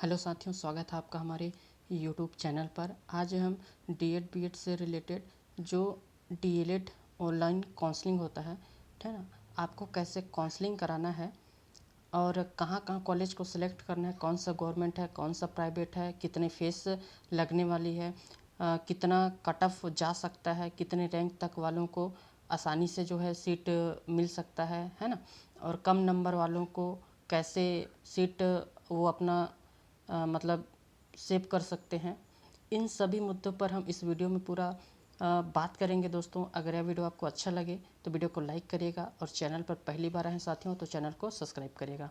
Hello साथियों, स्वागत है आपका हमारे यूट्यूब चैनल पर। आज हम डीएड बीएड से रिलेटेड जो डीएलएड ऑनलाइन काउंसलिंग होता है, ठीक है ना, आपको कैसे काउंसलिंग कराना है और कहाँ कहाँ कॉलेज को सिलेक्ट करना है, कौन सा गवर्नमेंट है, कौन सा प्राइवेट है, कितने फीस लगने वाली है, कितना कट ऑफ जा सकता है, कितने रैंक तक वालों को आसानी से जो है सीट मिल सकता है ना, और कम नंबर वालों को कैसे सीट वो अपना मतलब सेव कर सकते हैं। इन सभी मुद्दों पर हम इस वीडियो में पूरा बात करेंगे दोस्तों। अगर यह वीडियो आपको अच्छा लगे तो वीडियो को लाइक करिएगा और चैनल पर पहली बार आए साथियों तो चैनल को सब्सक्राइब करिएगा।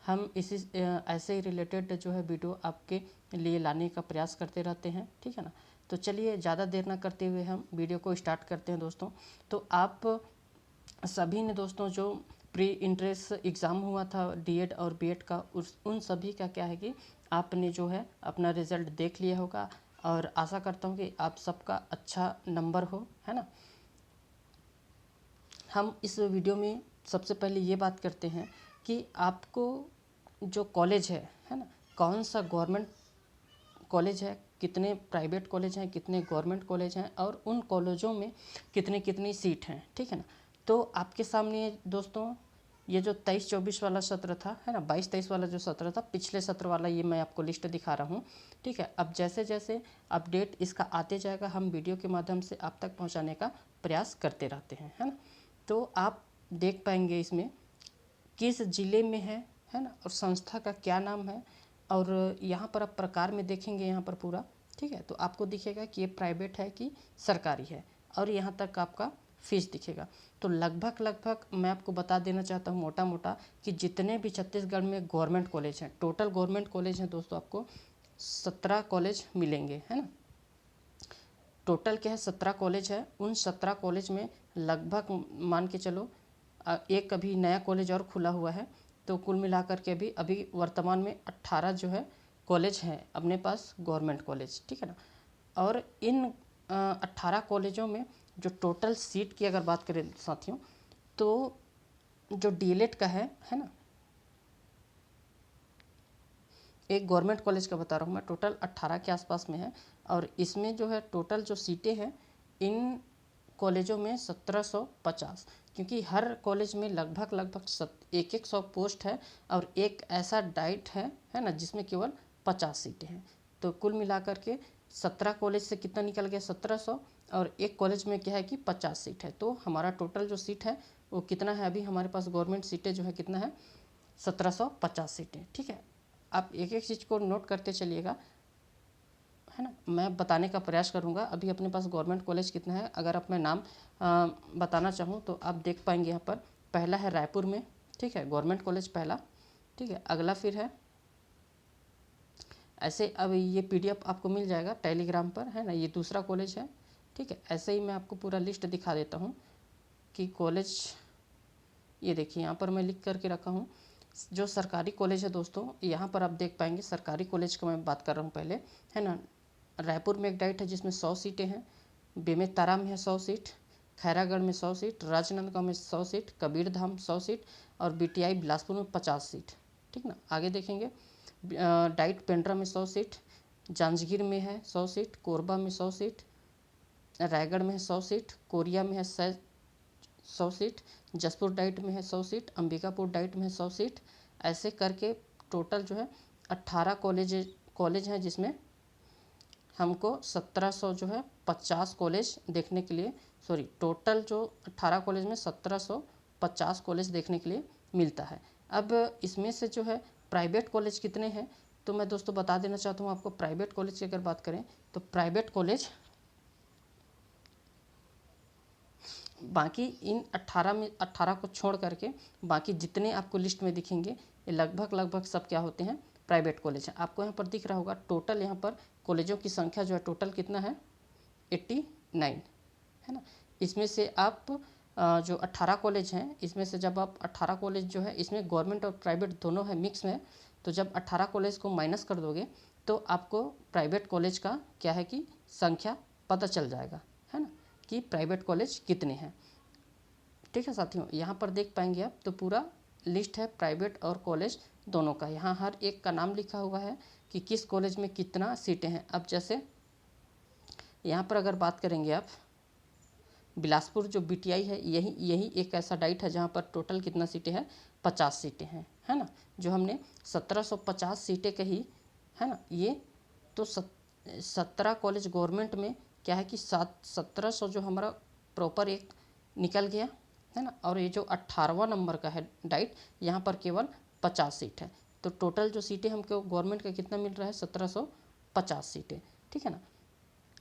हम इसी ऐसे ही रिलेटेड जो है वीडियो आपके लिए लाने का प्रयास करते रहते हैं, ठीक है ना। तो चलिए ज़्यादा देर ना करते हुए हम वीडियो को स्टार्ट करते हैं दोस्तों। तो आप सभी ने दोस्तों जो प्री इंट्रेंस एग्ज़ाम हुआ था डीएड और बीएड का, उन सभी का क्या है कि आपने जो है अपना रिज़ल्ट देख लिया होगा और आशा करता हूँ कि आप सबका अच्छा नंबर हो, है ना। हम इस वीडियो में सबसे पहले ये बात करते हैं कि आपको जो कॉलेज है ना, कौन सा गवर्नमेंट कॉलेज है, कितने प्राइवेट कॉलेज हैं, कितने गवर्नमेंट कॉलेज हैं और उन कॉलेजों में कितनी कितनी सीट हैं, ठीक है ना। तो आपके सामने दोस्तों ये जो 23-24 वाला सत्र था, है ना, 22-23 वाला जो सत्र था, पिछले सत्र वाला ये मैं आपको लिस्ट दिखा रहा हूँ, ठीक है। अब जैसे जैसे अपडेट इसका आते जाएगा हम वीडियो के माध्यम से आप तक पहुँचाने का प्रयास करते रहते हैं, है ना। तो आप देख पाएंगे इसमें किस ज़िले में है ना, और संस्था का क्या नाम है, और यहाँ पर आप प्रकार में देखेंगे यहाँ पर पूरा, ठीक है। तो आपको दिखेगा कि ये प्राइवेट है कि सरकारी है और यहाँ तक आपका फीस दिखेगा। तो लगभग मैं आपको बता देना चाहता हूँ मोटा मोटा कि जितने भी छत्तीसगढ़ में गवर्नमेंट कॉलेज हैं, टोटल गवर्नमेंट कॉलेज हैं दोस्तों, आपको 17 कॉलेज मिलेंगे, है ना। टोटल क्या है, 17 कॉलेज है। उन 17 कॉलेज में लगभग मान के चलो एक अभी नया कॉलेज और खुला हुआ है, तो कुल मिलाकर के भी अभी वर्तमान में 18 जो है कॉलेज हैं अपने पास, गवर्नमेंट कॉलेज, ठीक है ना। और इन 18 कॉलेजों में जो टोटल सीट की अगर बात करें साथियों, तो जो डीएलएड का है ना, एक गवर्नमेंट कॉलेज का बता रहा हूँ मैं, टोटल 18 के आसपास में है। और इसमें जो है टोटल जो सीटें हैं इन कॉलेजों में 1750, क्योंकि हर कॉलेज में लगभग एक एक 100 पोस्ट है और एक ऐसा डाइट है ना, जिसमें केवल 50 सीटें हैं। तो कुल मिलाकर के 17 कॉलेज से कितना निकल गया, 1700, और एक कॉलेज में क्या है कि 50 सीट है। तो हमारा टोटल जो सीट है वो कितना है, अभी हमारे पास गवर्नमेंट सीटें जो है कितना है, 1750 सीटें, ठीक है। आप एक एक चीज़ को नोट करते चलिएगा, है ना। मैं बताने का प्रयास करूँगा अभी अपने पास गवर्नमेंट कॉलेज कितना है। अगर आप मैं नाम बताना चाहूँ तो आप देख पाएंगे यहाँ पर पहला है रायपुर में, ठीक है, गवर्नमेंट कॉलेज पहला, ठीक है। अगला फिर है ऐसे, अब ये पीडीएफ आपको मिल जाएगा टेलीग्राम पर, है ना, ये दूसरा कॉलेज है, ठीक है। ऐसे ही मैं आपको पूरा लिस्ट दिखा देता हूँ कि कॉलेज, ये देखिए यहाँ पर मैं लिख करके रखा हूँ जो सरकारी कॉलेज है दोस्तों। यहाँ पर आप देख पाएंगे सरकारी कॉलेज का मैं बात कर रहा हूँ पहले, है ना। रायपुर में एक डाइट है जिसमें 100 सीटें हैं, बेमेतरा में है 100 सीट, खैरागढ़ में 100 सीट, राजनांदगांव में 100 सीट, कबीरधाम 100 सीट और बीटीआई बिलासपुर में 50 सीट, ठीक ना। आगे देखेंगे डाइट पेंड्रा में 100 सीट, जांजगीर में है 100 सीट, कोरबा में 100 सीट, रायगढ़ में है 100 सीट, कोरिया में है 100 सीट, जसपुर डाइट में है 100 सीट, अंबिकापुर डाइट में है 100 सीट। ऐसे करके टोटल जो है 18 कॉलेज हैं जिसमें हमको 1700 जो है 50 कॉलेज देखने के लिए, सॉरी, टोटल जो 18 कॉलेज में 1750 कॉलेज देखने के लिए मिलता है। अब इसमें से जो है प्राइवेट कॉलेज कितने हैं, तो मैं दोस्तों बता देना चाहता हूँ आपको। प्राइवेट कॉलेज की अगर बात करें तो प्राइवेट कॉलेज बाकी इन 18 में 18 को छोड़ करके बाकी जितने आपको लिस्ट में दिखेंगे ये लगभग सब क्या होते हैं, प्राइवेट कॉलेज हैं। आपको यहाँ पर दिख रहा होगा टोटल यहाँ पर कॉलेजों की संख्या जो है टोटल कितना है, 89, है ना। इसमें से आप जो 18 कॉलेज हैं इसमें से जब आप 18 कॉलेज जो है इसमें गवर्नमेंट और प्राइवेट दोनों है, मिक्स में, तो जब 18 कॉलेज को माइनस कर दोगे तो आपको प्राइवेट कॉलेज का क्या है कि संख्या पता चल जाएगा, है ना, कि प्राइवेट कॉलेज कितने हैं, ठीक है साथियों। यहाँ पर देख पाएंगे आप तो पूरा लिस्ट है प्राइवेट और कॉलेज दोनों का। यहाँ हर एक का नाम लिखा हुआ है कि किस कॉलेज में कितना सीटें हैं। अब जैसे यहाँ पर अगर बात करेंगे आप, बिलासपुर जो बीटीआई है, यही यही एक ऐसा डाइट है जहाँ पर टोटल कितना सीटें हैं, 50 सीटें हैं, है ना। जो हमने 1750 सीटें कही, है ना। ये तो 17 कॉलेज गवर्नमेंट में क्या है कि 1700 जो हमारा प्रॉपर एक निकल गया, है ना। और ये जो 18वां नंबर का है डाइट, यहाँ पर केवल 50 सीट है। तो टोटल जो सीटें हमको गवर्नमेंट का कितना मिल रहा है, 1750 सीटें, ठीक है ना।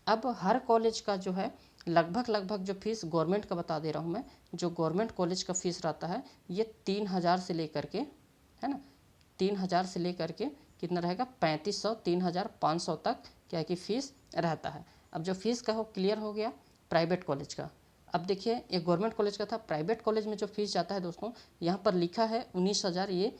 अब हर कॉलेज का जो है लगभग जो फीस गवर्नमेंट का बता दे रहा हूँ मैं, जो गवर्नमेंट कॉलेज का फीस रहता है ये 3000 से लेकर के, है ना, 3000 से लेकर के कितना रहेगा, 3500 3500 तक क्या है कि फ़ीस रहता है। अब जो फीस का हो क्लियर हो गया। प्राइवेट कॉलेज का अब देखिए, ये गवर्नमेंट कॉलेज का था। प्राइवेट कॉलेज में जो फीस जाता है दोस्तों, यहाँ पर लिखा है 19,000, ये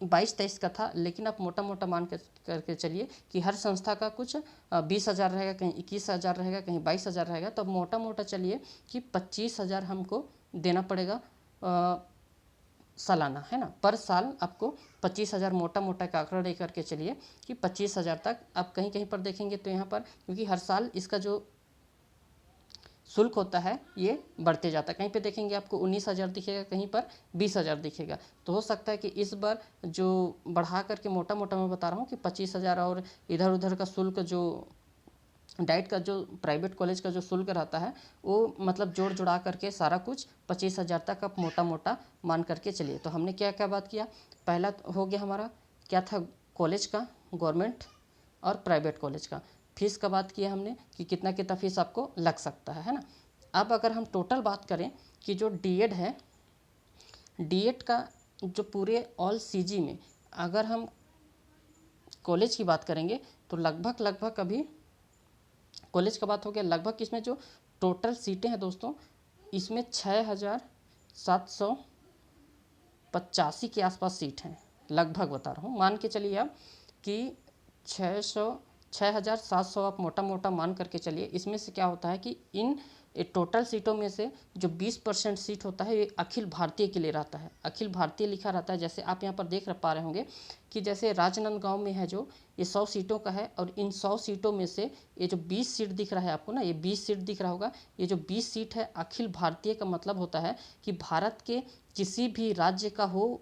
22-23 का था, लेकिन आप मोटा मोटा मान करके चलिए कि हर संस्था का कुछ 20,000 रहेगा, कहीं 21,000 रहेगा, कहीं 22,000 रहेगा। तो मोटा मोटा चलिए कि 25,000 हमको देना पड़ेगा सालाना, है ना। पर साल आपको 25,000 मोटा मोटा का आंकड़ा लेकर के चलिए कि 25,000 तक। आप कहीं कहीं पर देखेंगे तो यहाँ पर, क्योंकि हर साल इसका जो शुल्क होता है ये बढ़ते जाता है। कहीं पे देखेंगे आपको 19,000 दिखेगा, कहीं पर 20,000 दिखेगा। तो हो सकता है कि इस बार जो बढ़ा करके मोटा मोटा मैं बता रहा हूँ कि 25,000, और इधर उधर का शुल्क जो डाइट का जो प्राइवेट कॉलेज का जो शुल्क रहता है वो मतलब जोड़ जुड़ा करके सारा कुछ 25,000 तक आप मोटा मोटा मान करके चलिए। तो हमने क्या क्या बात किया, पहला हो गया हमारा क्या था, कॉलेज का, गवर्नमेंट और प्राइवेट कॉलेज का फीस का बात किया हमने कि कितना कितना फीस आपको लग सकता है ना। अब अगर हम टोटल बात करें कि जो डीएड है, डीएड का जो पूरे ऑल सीजी में अगर हम कॉलेज की बात करेंगे तो लगभग अभी कॉलेज का बात हो गया, लगभग इसमें जो टोटल सीटें हैं दोस्तों, इसमें 6,785 के आसपास सीट हैं, लगभग बता रहा हूँ। मान के चलिए आप कि 6,700 आप मोटा मोटा मान करके चलिए। इसमें से क्या होता है कि इन टोटल सीटों में से जो 20% सीट होता है ये अखिल भारतीय के लिए रहता है। अखिल भारतीय लिखा रहता है। जैसे आप यहाँ पर देख पा रहे होंगे कि जैसे राजनांदगांव में है जो, ये 100 सीटों का है, और इन 100 सीटों में से ये जो 20 सीट दिख रहा है आपको ना, ये 20 सीट दिख रहा होगा, ये जो 20 सीट है अखिल भारतीय का मतलब होता है कि भारत के किसी भी राज्य का हो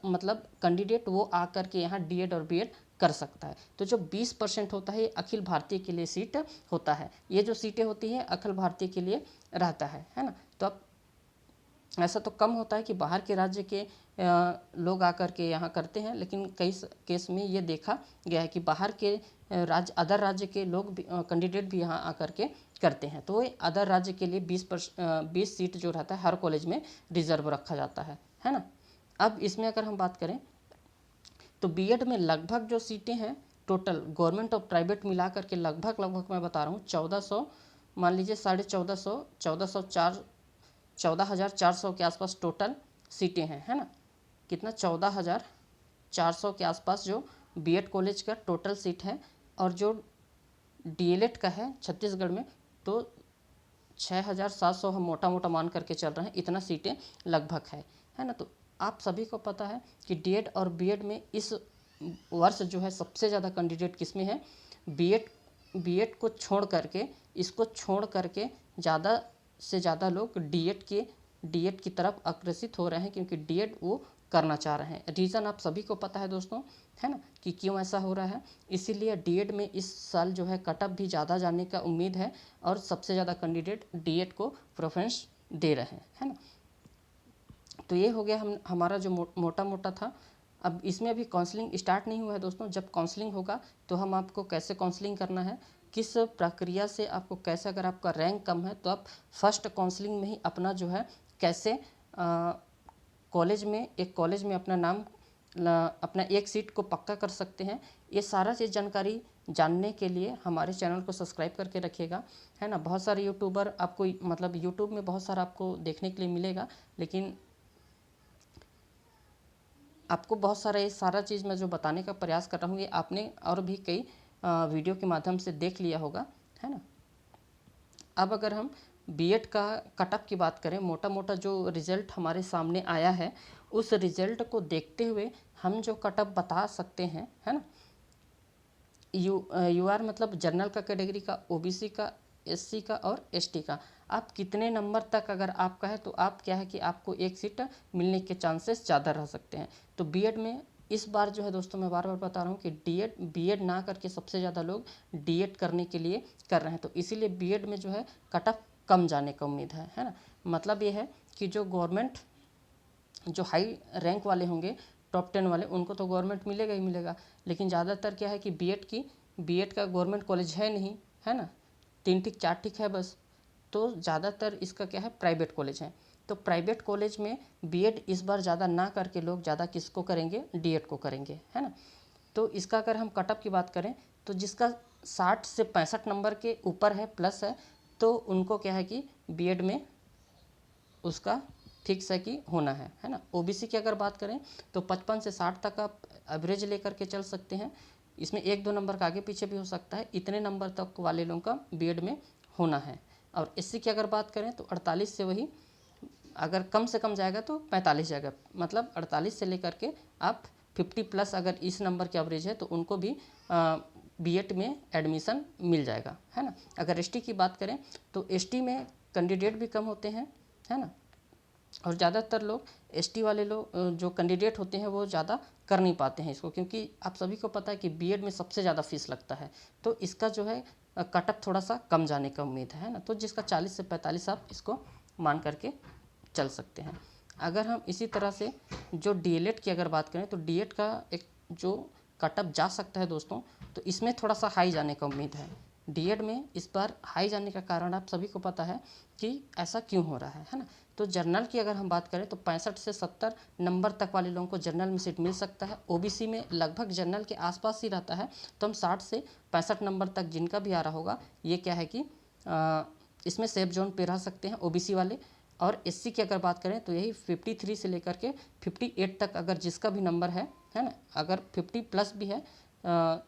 मतलब कैंडिडेट, वो आकर के यहाँ डीएड और बीएड कर सकता है। तो जो 20% होता है ये अखिल भारतीय के लिए सीट होता है। ये जो सीटें होती हैं अखिल भारतीय के लिए रहता है ना। तो अब ऐसा तो कम होता है कि बाहर के राज्य के लोग आकर के यहाँ करते हैं, लेकिन कई केस में ये देखा गया है कि बाहर के राज्य, अदर राज्य के लोग भी, कैंडिडेट भी यहाँ आकर के करते हैं। तो ये अदर राज्य के लिए 20 सीट जो रहता है हर कॉलेज में रिजर्व रखा जाता है ना। अब इसमें अगर हम बात करें तो बीएड में लगभग जो सीटें हैं टोटल गवर्नमेंट और प्राइवेट मिला करके लगभग मैं बता रहा हूँ 1400, मान लीजिए 14,400 के आसपास टोटल सीटें हैं, है ना। कितना, 14,400 के आसपास जो बीएड कॉलेज का टोटल सीट है। और जो डीएलएड का है छत्तीसगढ़ में तो 6,700 हम मोटा मोटा मान करके चल रहे हैं, इतना सीटें लगभग है ना। तो आप सभी को पता है कि डीएड और बीएड में इस वर्ष जो है सबसे ज़्यादा कैंडिडेट किसमें है, बीएड को छोड़ करके, इसको छोड़ करके ज़्यादा से ज़्यादा लोग डीएड की तरफ अग्रसित हो रहे हैं, क्योंकि डीएड वो करना चाह रहे हैं। रीज़न आप सभी को पता है दोस्तों, है ना, कि क्यों ऐसा हो रहा है। इसीलिए डीएड में इस साल जो है कटअप भी ज़्यादा जाने का उम्मीद है, और सबसे ज़्यादा कैंडिडेट डीएड को प्रेफरेंस दे रहे हैं, है ना। तो ये हो गया हमारा जो मोटा मोटा था। अब इसमें अभी काउंसलिंग स्टार्ट नहीं हुआ है दोस्तों। जब काउंसलिंग होगा तो हम आपको कैसे काउंसलिंग करना है, किस प्रक्रिया से आपको कैसे, अगर आपका रैंक कम है तो आप फर्स्ट काउंसलिंग में ही अपना जो है कैसे कॉलेज में अपना नाम, अपना एक सीट को पक्का कर सकते हैं। ये सारा चीज़ जानकारी जानने के लिए हमारे चैनल को सब्सक्राइब करके रखिएगा, है ना। बहुत सारे यूट्यूबर आपको मतलब यूट्यूब में बहुत सारा आपको देखने के लिए मिलेगा, लेकिन आपको बहुत सारा ये सारा चीज़ मैं जो बताने का प्रयास कर रहा हूँ ये आपने और भी कई वीडियो के माध्यम से देख लिया होगा, है ना। अब अगर हम बीएड का कट ऑफ की बात करें, मोटा मोटा जो रिज़ल्ट हमारे सामने आया है, उस रिज़ल्ट को देखते हुए हम जो कट ऑफ बता सकते हैं, है ना। यूआर मतलब जनरल का कैटेगरी का, ओबीसी का, एससी का और एसटी का, आप कितने नंबर तक अगर आपका है तो आप क्या है कि आपको एक सीट मिलने के चांसेस ज़्यादा रह सकते हैं। तो बीएड में इस बार जो है दोस्तों, मैं बार बार बता रहा हूँ कि बीएड ना करके सबसे ज़्यादा लोग डीएड करने के लिए कर रहे हैं। तो इसीलिए बीएड में जो है कट ऑफ कम जाने का उम्मीद है ना। मतलब ये है कि जो गवर्नमेंट, जो हाई रैंक वाले होंगे, टॉप 10 वाले, उनको तो गवर्नमेंट मिलेगा ही मिलेगा। लेकिन ज़्यादातर क्या है कि बीएड का गवर्नमेंट कॉलेज है नहीं, है ना, 3 ठीक 4 ठीक है बस। तो ज़्यादातर इसका क्या है, प्राइवेट कॉलेज है। तो प्राइवेट कॉलेज में बीएड इस बार ज़्यादा ना करके लोग ज़्यादा किसको करेंगे, डीएड को करेंगे, है ना। तो इसका अगर हम कट ऑफ की बात करें तो जिसका 60 से 65 नंबर के ऊपर है, प्लस है, तो उनको क्या है कि बीएड में उसका फिक्स है कि होना है ना। ओबीसी की अगर बात करें तो 55 से 60 तक आप एवरेज लेकर के चल सकते हैं। इसमें 1-2 नंबर का आगे पीछे भी हो सकता है, इतने नंबर तक वाले लोगों का बीएड में होना है। और एससी की अगर बात करें तो 48 से वही, अगर कम से कम जाएगा तो 45 जाएगा, मतलब 48 से लेकर के आप 50 प्लस अगर इस नंबर की एवरेज है तो उनको भी बीएड में एडमिशन मिल जाएगा, है ना। अगर एसटी की बात करें तो एसटी में कैंडिडेट भी कम होते हैं, है ना। और ज़्यादातर लोग एसटी वाले लोग जो कैंडिडेट होते हैं वो ज़्यादा कर नहीं पाते हैं इसको, क्योंकि आप सभी को पता है कि बीएड में सबसे ज़्यादा फीस लगता है। तो इसका जो है कट ऑफ थोड़ा सा कम जाने का उम्मीद है ना। तो जिसका 40 से 45 आप इसको मान करके चल सकते हैं। अगर हम इसी तरह से जो डीएलएड की अगर बात करें तो डीएड का एक जो कट ऑफ जा सकता है दोस्तों, तो इसमें थोड़ा सा हाई जाने का उम्मीद है। डीएड में इस बार हाई जाने का कारण आप सभी को पता है कि ऐसा क्यों हो रहा है ना। तो जर्नल की अगर हम बात करें तो 65 से 70 नंबर तक वाले लोगों को जर्नल में सीट मिल सकता है। ओबीसी में लगभग जर्नल के आसपास ही रहता है, तो हम 60 से 65 नंबर तक जिनका भी आ रहा होगा, ये क्या है कि इसमें सेफ जोन पे रह सकते हैं ओबीसी वाले। और एससी की अगर बात करें तो यही 53 से लेकर के 58 तक अगर जिसका भी नंबर है ना, अगर 50 प्लस भी है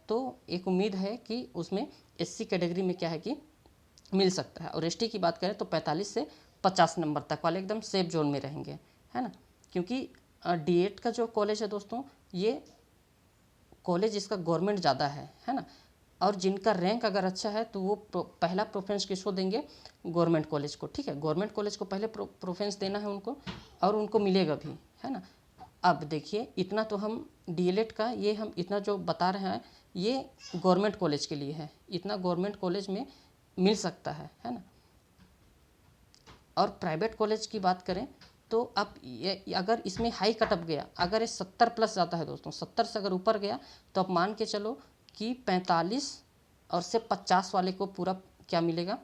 तो एक उम्मीद है कि उसमें एससी कैटेगरी में क्या है कि मिल सकता है। और एसटी की बात करें तो 45 से 50 नंबर तक वाले एकदम सेफ जोन में रहेंगे, है ना। क्योंकि डीएड का जो कॉलेज है दोस्तों, ये कॉलेज इसका गवर्नमेंट ज़्यादा है ना। और जिनका रैंक अगर अच्छा है तो वो पहला प्रेफरेंस किसको देंगे, गवर्नमेंट कॉलेज को, ठीक है। गवर्नमेंट कॉलेज को पहले प्रेफरेंस देना है उनको, और उनको मिलेगा भी, है ना। अब देखिए, इतना तो हम डीएलएड का ये हम इतना जो बता रहे हैं ये गवर्नमेंट कॉलेज के लिए है, इतना गवर्नमेंट कॉलेज में मिल सकता है ना। और प्राइवेट कॉलेज की बात करें तो अब ये अगर इसमें हाई कट ऑफ गया, अगर ये 70 प्लस जाता है दोस्तों, 70 से अगर ऊपर गया तो आप मान के चलो कि 45 और से 50 वाले को पूरा क्या मिलेगा,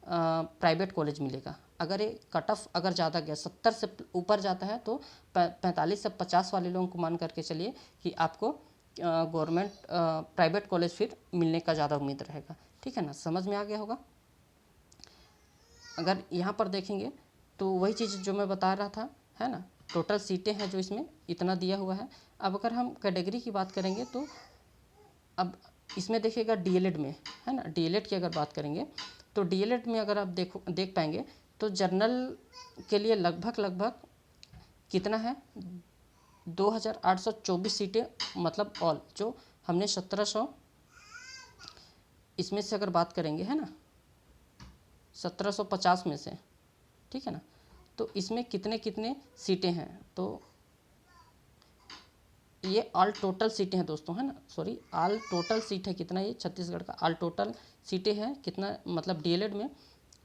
प्राइवेट कॉलेज मिलेगा। अगर ये कट ऑफ अगर ज़्यादा गया, 70 से ऊपर जाता है तो 45 से 50 वाले लोगों को मान करके चलिए कि आपको गवर्नमेंट प्राइवेट कॉलेज फिर मिलने का ज़्यादा उम्मीद रहेगा, ठीक है ना। समझ में आ गया होगा। अगर यहाँ पर देखेंगे तो वही चीज़ जो मैं बता रहा था, है ना, टोटल सीटें हैं जो इसमें इतना दिया हुआ है। अब अगर हम कैटेगरी की बात करेंगे तो अब इसमें देखिएगा डीएलएड में, है ना, डीएलएड की अगर बात करेंगे तो डीएलएड में अगर आप देख पाएंगे तो जर्नल के लिए लगभग कितना है, 2824 सीटें, मतलब ऑल जो हमने 1700 इसमें से अगर बात करेंगे, है ना, 1750 में से, ठीक है ना। तो इसमें कितने कितने सीटें हैं, तो ये ऑल टोटल सीटें हैं दोस्तों, है ना, सॉरी, ऑल टोटल सीट है कितना, ये छत्तीसगढ़ का ऑल टोटल सीटें हैं कितना, मतलब डीएलएड में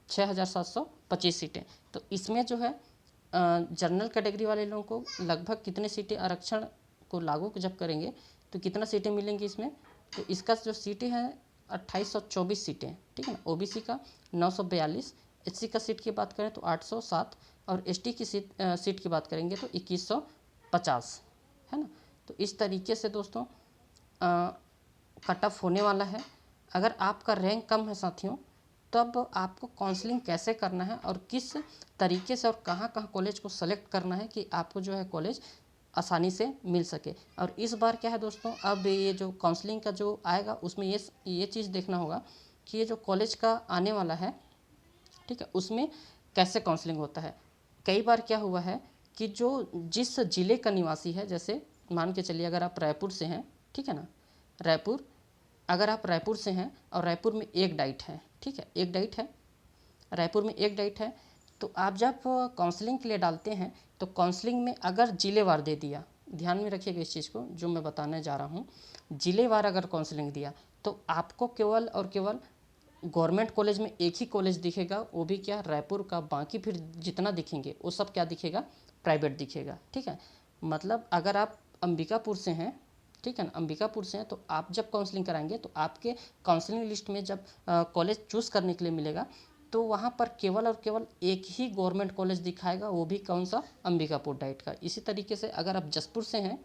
6725 सीटें। तो इसमें जो है जनरल कैटेगरी वाले लोगों को लगभग कितने सीटें आरक्षण को लागू जब करेंगे तो कितना सीटें मिलेंगी इसमें, तो इसका जो सीटें हैं 2824 सीटें, ठीक है ना। ओबीसी का 942, एससी का सीट की बात करें तो 807, और एसटी की सीट की बात करेंगे तो 2150, है ना। तो इस तरीके से दोस्तों कट ऑफ होने वाला है। अगर आपका रैंक कम है साथियों, तब आपको काउंसलिंग कैसे करना है और किस तरीके से और कहाँ कहाँ कॉलेज को सेलेक्ट करना है कि आपको जो है कॉलेज आसानी से मिल सके। और इस बार क्या है दोस्तों, अब ये जो काउंसलिंग का जो आएगा उसमें ये चीज़ देखना होगा कि ये जो कॉलेज का आने वाला है ठीक है, उसमें कैसे काउंसलिंग होता है। कई बार क्या हुआ है कि जो जिस ज़िले का निवासी है, जैसे मान के चलिए अगर आप रायपुर से हैं, ठीक है ना, रायपुर, अगर आप रायपुर से हैं और रायपुर में एक डाइट है, ठीक है, एक डाइट है, रायपुर में एक डाइट है, तो आप जब काउंसलिंग के लिए डालते हैं तो काउंसलिंग में अगर जिलेवार दे दिया, ध्यान में रखिएगा इस चीज़ को जो मैं बताने जा रहा हूँ, जिलेवार अगर काउंसलिंग दिया तो आपको केवल और केवल गवर्नमेंट कॉलेज में एक ही कॉलेज दिखेगा, वो भी क्या, रायपुर का। बाकी फिर जितना दिखेंगे वो सब क्या दिखेगा, प्राइवेट दिखेगा, ठीक है। मतलब अगर आप अंबिकापुर से हैं, ठीक है ना, अंबिकापुर से हैं, तो आप जब काउंसलिंग कराएंगे तो आपके काउंसलिंग लिस्ट में जब कॉलेज चूज़ करने के लिए मिलेगा तो वहाँ पर केवल और केवल एक ही गवर्नमेंट कॉलेज दिखाएगा, वो भी कौन सा, अंबिकापुर डाइट का। इसी तरीके से अगर आप जसपुर से हैं,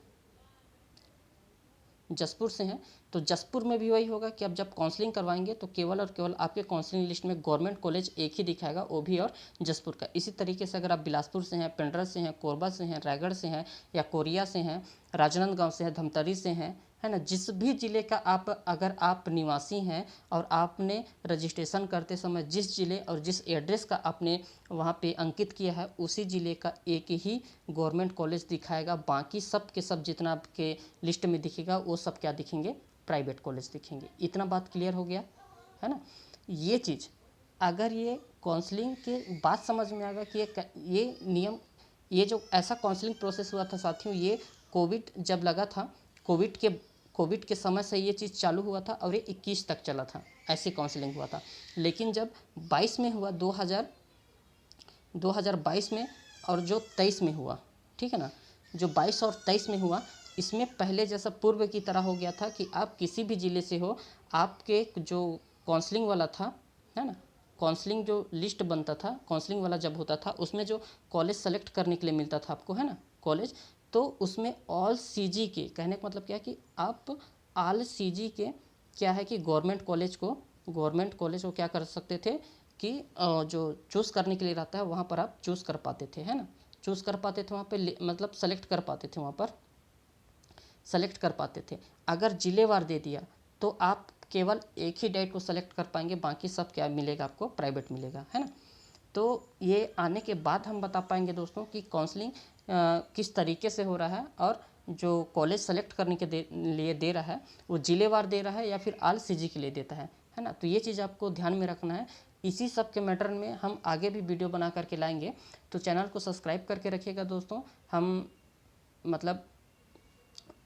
जसपुर से हैं तो जसपुर में भी वही होगा कि आप जब काउंसलिंग करवाएंगे तो केवल और केवल आपके काउंसलिंग लिस्ट में गवर्नमेंट कॉलेज एक ही दिखाएगा, वो भी और जसपुर का। इसी तरीके से अगर आप बिलासपुर से हैं, पेंड्रा से हैं, कोरबा से हैं, रायगढ़ से हैं, या कोरिया से हैं, राजनांदगांव से हैं, धमतरी से हैं, है ना, जिस भी ज़िले का आप अगर आप निवासी हैं और आपने रजिस्ट्रेशन करते समय जिस ज़िले और जिस एड्रेस का आपने वहाँ पे अंकित किया है उसी ज़िले का एक ही गवर्नमेंट कॉलेज दिखाएगा। बाकी सब के सब जितना आपके लिस्ट में दिखेगा वो सब क्या दिखेंगे, प्राइवेट कॉलेज दिखेंगे। इतना बात क्लियर हो गया है ना। ये चीज़ अगर ये काउंसलिंग के बाद समझ में आ गया कि ये नियम, ये जो ऐसा काउंसलिंग प्रोसेस हुआ था साथियों, ये कोविड जब लगा था, कोविड के समय से ये चीज़ चालू हुआ था और ये 21 तक चला था, ऐसी काउंसलिंग हुआ था। लेकिन जब 22 में हुआ, 2022 में और जो 23 में हुआ, ठीक है ना, जो 22 और 23 में हुआ, इसमें पहले जैसा पूर्व की तरह हो गया था कि आप किसी भी ज़िले से हो, आपके जो काउंसलिंग वाला था, है ना, काउंसलिंग जो लिस्ट बनता था, काउंसलिंग वाला जब होता था उसमें जो कॉलेज सेलेक्ट करने के लिए मिलता था आपको, है ना, कॉलेज, तो उसमें ऑल सीजी के, कहने का मतलब क्या है कि आप ऑल सीजी के क्या है कि गवर्नमेंट कॉलेज को क्या कर सकते थे कि जो चूज़ करने के लिए रहता है वहाँ पर आप चूज़ कर पाते थे, है ना, चूज़ कर पाते थे वहाँ पे, मतलब सेलेक्ट कर पाते थे, वहाँ पर सेलेक्ट कर पाते थे। अगर जिलेवार दे दिया तो आप केवल एक ही डाइट को सेलेक्ट कर पाएंगे, बाकी सब क्या मिलेगा आपको, प्राइवेट मिलेगा, है ना। तो ये आने के बाद हम बता पाएंगे दोस्तों कि काउंसलिंग किस तरीके से हो रहा है और जो कॉलेज सेलेक्ट करने के लिए दे रहा है वो जिलेवार दे रहा है या फिर ऑल सीजी के लिए देता है ना। तो ये चीज़ आपको ध्यान में रखना है। इसी सब के मैटर में हम आगे भी वीडियो बना करके लाएंगे, तो चैनल को सब्सक्राइब करके रखिएगा दोस्तों। हम मतलब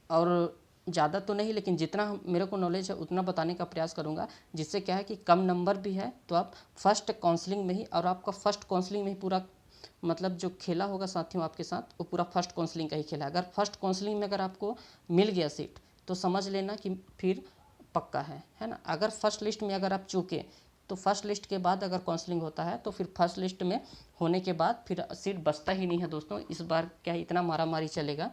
और ज़्यादा तो नहीं, लेकिन जितना मेरे को नॉलेज है उतना बताने का प्रयास करूँगा, जिससे क्या है कि कम नंबर भी है तो आप फर्स्ट काउंसलिंग में ही, और आपका फर्स्ट काउंसलिंग में ही पूरा मतलब जो खेला होगा साथियों आपके साथ वो पूरा फर्स्ट काउंसलिंग का ही खेला। अगर फर्स्ट काउंसलिंग में अगर आपको मिल गया सीट तो समझ लेना कि फिर पक्का है ना। अगर फर्स्ट लिस्ट में अगर आप चूके तो फर्स्ट लिस्ट के बाद अगर काउंसलिंग होता है तो फिर फर्स्ट लिस्ट में होने के बाद फिर सीट बचता ही नहीं है दोस्तों। इस बार क्या इतना मारा मारी चलेगा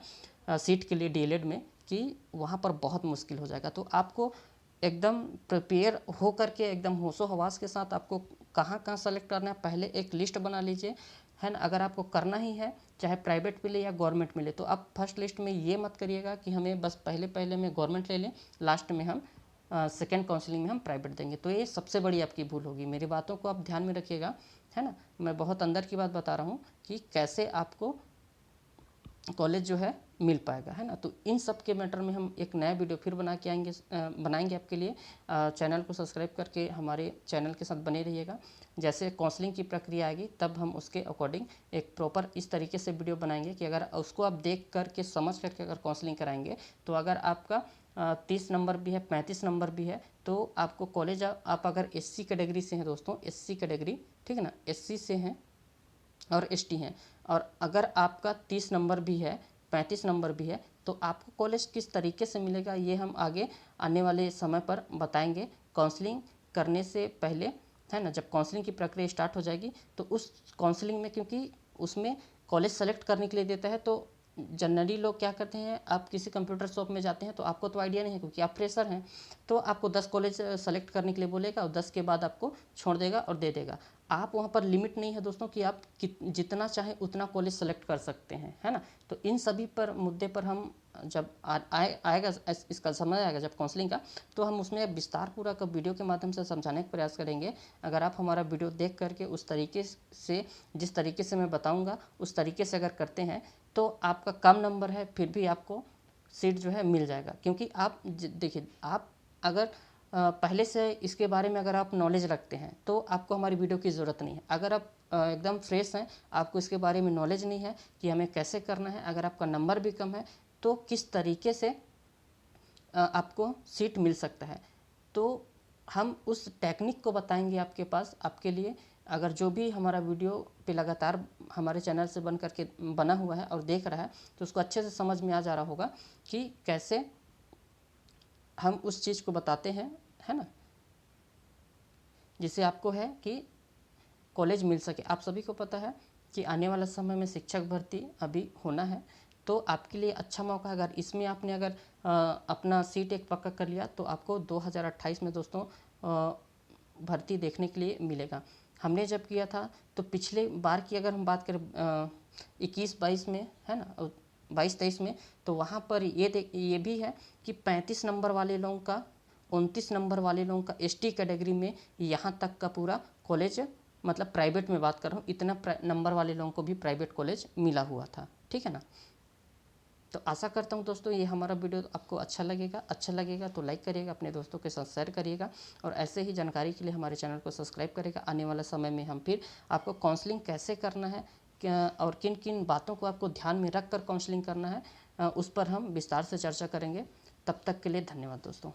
सीट के लिए डीएलएड में कि वहाँ पर बहुत मुश्किल हो जाएगा। तो आपको एकदम प्रिपेयर हो करके एकदम होशो हवास के साथ आपको कहाँ कहाँ सेलेक्ट करना है पहले एक लिस्ट बना लीजिए, है ना। अगर आपको करना ही है चाहे प्राइवेट मिले या गवर्नमेंट मिले तो आप फर्स्ट लिस्ट में ये मत करिएगा कि हमें बस पहले में गवर्नमेंट ले लें, लास्ट में हम सेकेंड काउंसलिंग में हम प्राइवेट देंगे, तो ये सबसे बड़ी आपकी भूल होगी। मेरी बातों को आप ध्यान में रखिएगा, है ना। मैं बहुत अंदर की बात बता रहा हूँ कि कैसे आपको कॉलेज जो है मिल पाएगा, है ना। तो इन सब के मैटर में हम एक नया वीडियो फिर बनाएंगे आपके लिए। चैनल को सब्सक्राइब करके हमारे चैनल के साथ बने रहिएगा। जैसे काउंसलिंग की प्रक्रिया आएगी तब हम उसके अकॉर्डिंग एक प्रॉपर इस तरीके से वीडियो बनाएंगे कि अगर उसको आप देख करके समझ करके अगर काउंसलिंग कराएंगे तो अगर आपका 30 नंबर भी है, 35 नंबर भी है, तो आपको कॉलेज आप अगर एससी कैटेगरी से हैं दोस्तों, एससी कैटेगरी, ठीक है ना, एससी से हैं और एसटी हैं, और अगर आपका 30 नंबर भी है, 35 नंबर भी है, तो आपको कॉलेज किस तरीके से मिलेगा ये हम आगे आने वाले समय पर बताएंगे। काउंसलिंग करने से पहले, है ना, जब काउंसलिंग की प्रक्रिया स्टार्ट हो जाएगी तो उस काउंसलिंग में, क्योंकि उसमें कॉलेज सेलेक्ट करने के लिए देता है, तो जनरली लोग क्या करते हैं, आप किसी कंप्यूटर शॉप में जाते हैं तो आपको तो आइडिया नहीं है क्योंकि आप फ्रेशर हैं, तो आपको 10 कॉलेज सेलेक्ट करने के लिए बोलेगा और 10 के बाद आपको छोड़ देगा और दे देगा। आप वहाँ पर लिमिट नहीं है दोस्तों कि आप जितना चाहें उतना कॉलेज सेलेक्ट कर सकते हैं, है ना। तो इन सभी पर मुद्दे पर हम जब आएगा इसका समय आएगा जब काउंसलिंग का, तो हम उसमें विस्तार पूरा का वीडियो के माध्यम से समझाने का प्रयास करेंगे। अगर आप हमारा वीडियो देख करके उस तरीके से, जिस तरीके से मैं बताऊंगा उस तरीके से अगर करते हैं तो आपका कम नंबर है फिर भी आपको सीट जो है मिल जाएगा। क्योंकि आप देखिए, आप अगर पहले से इसके बारे में अगर आप नॉलेज रखते हैं तो आपको हमारी वीडियो की ज़रूरत नहीं है। अगर आप एकदम फ्रेश हैं, आपको इसके बारे में नॉलेज नहीं है कि हमें कैसे करना है, अगर आपका नंबर भी कम है तो किस तरीके से आपको सीट मिल सकता है, तो हम उस टेक्निक को बताएंगे आपके पास, आपके लिए। अगर जो भी हमारा वीडियो पे लगातार हमारे चैनल से बन करके बना हुआ है और देख रहा है तो उसको अच्छे से समझ में आ जा रहा होगा कि कैसे हम उस चीज़ को बताते हैं, है ना, जिससे आपको है कि कॉलेज मिल सके। आप सभी को पता है कि आने वाला समय में शिक्षक भर्ती अभी होना है, तो आपके लिए अच्छा मौका है। अगर इसमें आपने अगर अपना सीट एक पक्का कर लिया तो आपको 2028 में दोस्तों भर्ती देखने के लिए मिलेगा। हमने जब किया था तो पिछले बार की अगर हम बात करें 21-22 में, है ना, 22-23 में, तो वहाँ पर ये भी है कि 35 नंबर वाले लोगों का, 29 नंबर वाले लोगों का एसटी कैटेगरी में यहाँ तक का पूरा कॉलेज, मतलब प्राइवेट में बात कर रहा हूँ, इतना नंबर वाले लोगों को भी प्राइवेट कॉलेज मिला हुआ था। ठीक है ना। तो आशा करता हूँ दोस्तों ये हमारा वीडियो आपको अच्छा लगेगा तो लाइक करिएगा, अपने दोस्तों के साथ शेयर करिएगा, और ऐसे ही जानकारी के लिए हमारे चैनल को सब्सक्राइब करिएगा। आने वाले समय में हम फिर आपको काउंसलिंग कैसे करना है और किन किन बातों को आपको ध्यान में रख कर काउंसलिंग करना है, उस पर हम विस्तार से चर्चा करेंगे। तब तक के लिए धन्यवाद दोस्तों।